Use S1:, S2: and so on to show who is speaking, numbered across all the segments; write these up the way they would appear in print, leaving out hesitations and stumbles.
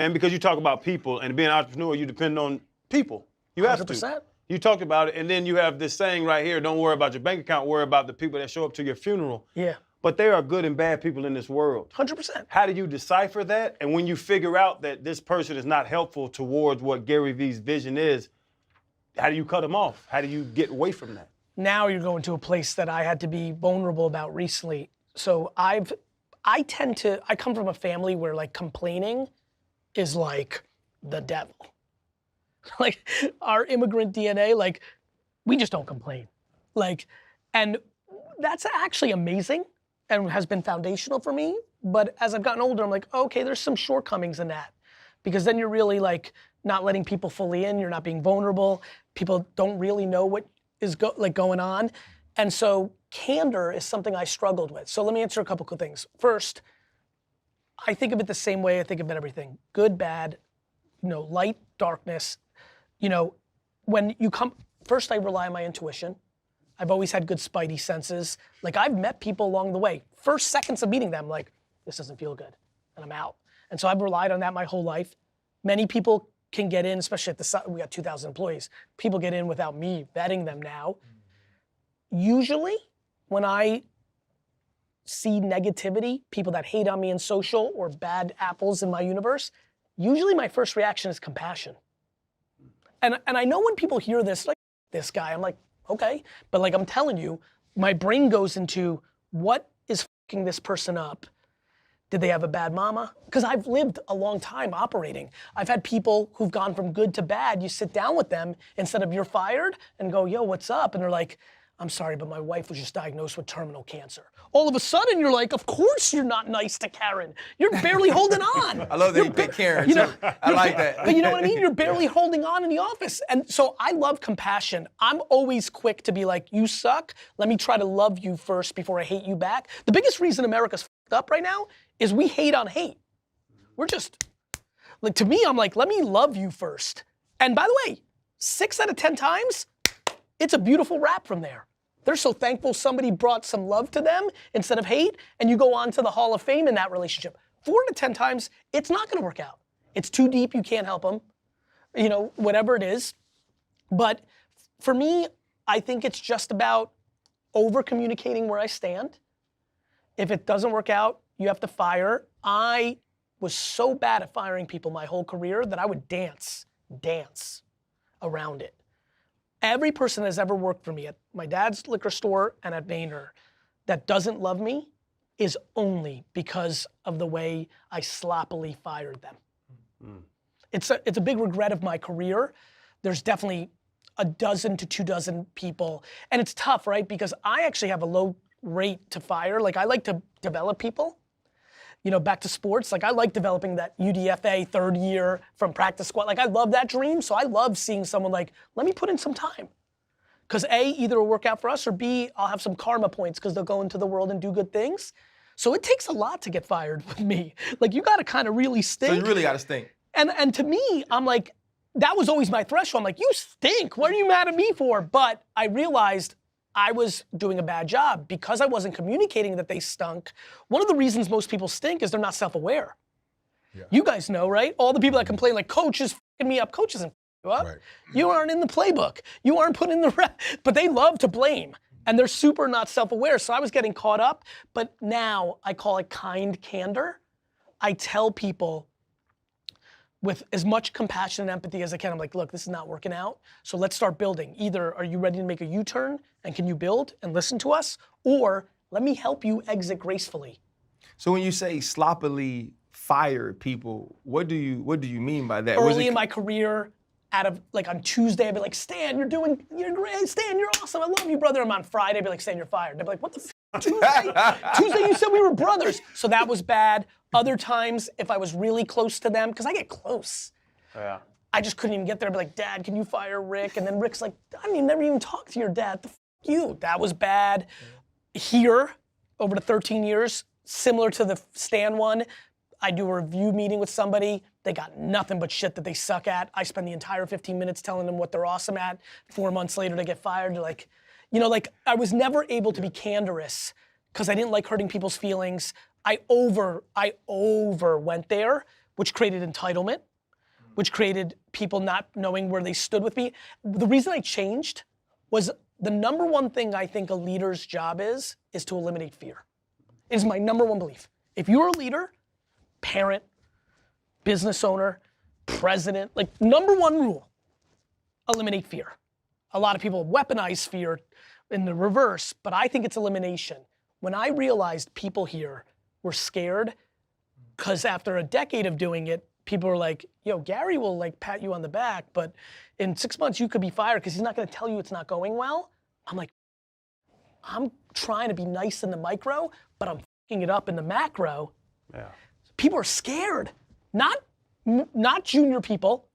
S1: And because you talk about people and being an entrepreneur, you depend on people. You have
S2: 100%.
S1: to. You talked about it, and then you have this saying right here, don't worry about your bank account, worry about the people that show up to your funeral.
S2: Yeah.
S1: But there are good and bad people in this world.
S2: 100%.
S1: How do you decipher that? And when you figure out that this person is not helpful towards what Gary Vee's vision is, how do you cut them off? How do you get away from that?
S2: Now you're going to a place that I had to be vulnerable about recently. So I come from a family where like complaining is like the devil. Like our immigrant DNA, like we just don't complain. Like, and that's actually amazing and has been foundational for me. But as I've gotten older, I'm like, okay, there's some shortcomings in that. Because then you're really like not letting people fully in, you're not being vulnerable. People don't really know what is going on. And so candor is something I struggled with. So let me answer a couple quick things. First, I think of it the same way I think about everything. Good, bad, light, darkness. When you come, first I rely on my intuition. I've always had good spidey senses. Like I've met people along the way. First seconds of meeting them, like, this doesn't feel good, and I'm out. And so I've relied on that my whole life. Many people can get in, especially we got 2,000 employees. People get in without me vetting them now. Usually, when I see negativity, people that hate on me in social or bad apples in my universe, usually my first reaction is compassion. And I know when people hear this, like, this guy, I'm like, okay. But like I'm telling you, my brain goes into what is fucking this person up? Did they have a bad mama? Because I've lived a long time operating. I've had people who've gone from good to bad. You sit down with them instead of you're fired and go, yo, what's up? And they're like, I'm sorry, but my wife was just diagnosed with terminal cancer. All of a sudden, you're like, of course you're not nice to Karen. You're barely holding on.
S3: I love that you pick Karen, too. I like that.
S2: But you know what I mean? You're barely holding on in the office. And so I love compassion. I'm always quick to be like, you suck. Let me try to love you first before I hate you back. The biggest reason America's fucked up right now is we hate on hate. We're just, like to me, I'm like, let me love you first. And by the way, 6 out of 10 times, it's a beautiful wrap from there. They're so thankful somebody brought some love to them instead of hate, and you go on to the Hall of Fame in that relationship. 4 out of 10 times, it's not gonna work out. It's too deep, you can't help them, whatever it is. But for me, I think it's just about over-communicating where I stand. If it doesn't work out, you have to fire. I was so bad at firing people my whole career that I would dance around it. Every person that's ever worked for me at my dad's liquor store and at Vayner that doesn't love me is only because of the way I sloppily fired them. It's a big regret of my career. There's definitely a dozen to 2 dozen people, and it's tough, right? Because I actually have a low rate to fire. Like I like to develop people. Back to sports, like I like developing that UDFA 3rd year from practice squad. Like I love that dream, so I love seeing someone like, let me put in some time. Because A, either it'll work out for us, or B, I'll have some karma points because they'll go into the world and do good things. So it takes a lot to get fired with me. Like you gotta kind of really stink.
S3: So you really gotta stink.
S2: And to me, I'm like, that was always my threshold. I'm like, you stink, what are you mad at me for? But I realized I was doing a bad job because I wasn't communicating that they stunk. One of the reasons most people stink is they're not self-aware. Yeah. You guys know, right? All the people that complain like, coach is f***ing me up. Coach isn't f***ing you up. Right. You aren't in the playbook. You aren't put in the rep. But they love to blame. And they're super not self-aware. So I was getting caught up. But now I call it kind candor. I tell people with as much compassion and empathy as I can. I'm like, look, this is not working out. So let's start building. Either are you ready to make a U-turn and can you build and listen to us? Or let me help you exit gracefully.
S3: So when you say sloppily fire people, what do you mean by that?
S2: Early in my career, on Tuesday, I'd be like, Stan, you're great. Stan, you're awesome. I love you, brother. I'm on Friday, I'd be like, Stan, you're fired. They'd be like, what the f***, Tuesday? Tuesday, you said we were brothers. So that was bad. Other times, if I was really close to them, because I get close. Yeah. I just couldn't even get there. I'd be like, Dad, can you fire Rick? And then Rick's like, I didn't never even talk to your dad. The f you. That was bad. Yeah. Here, over the 13 years, similar to the Stan one, I do a review meeting with somebody. They got nothing but shit that they suck at. I spend the entire 15 minutes telling them what they're awesome at. 4 months later, they get fired. They're like, I was never able to be candorous because I didn't like hurting people's feelings. I over went there, which created entitlement, which created people not knowing where they stood with me. The reason I changed was the number one thing I think a leader's job is to eliminate fear. It is my number one belief. If you're a leader, parent, business owner, president, like number one rule, eliminate fear. A lot of people weaponize fear in the reverse, but I think it's elimination. When I realized people here were scared, because after a decade of doing it, people were like, yo, Gary will like pat you on the back, but in 6 months you could be fired because he's not gonna tell you it's not going well. I'm like, I'm trying to be nice in the micro, but I'm f***ing it up in the macro.
S1: Yeah.
S2: People are scared. Not junior people,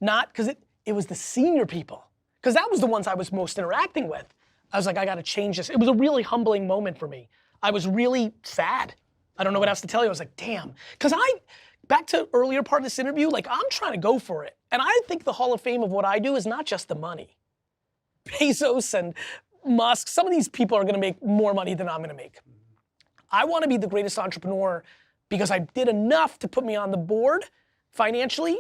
S2: not, because it was the senior people. Because that was the ones I was most interacting with. I was like, I gotta change this. It was a really humbling moment for me. I was really sad. I don't know what else to tell you. I was like, damn. Because back to earlier part of this interview, like I'm trying to go for it. And I think the Hall of Fame of what I do is not just the money. Bezos and Musk, some of these people are gonna make more money than I'm gonna make. I wanna be the greatest entrepreneur because I did enough to put me on the board financially,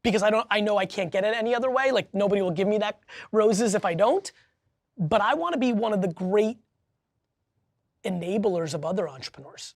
S2: because I know I can't get it any other way. Like nobody will give me that roses if I don't. But I wanna be one of the great enablers of other entrepreneurs.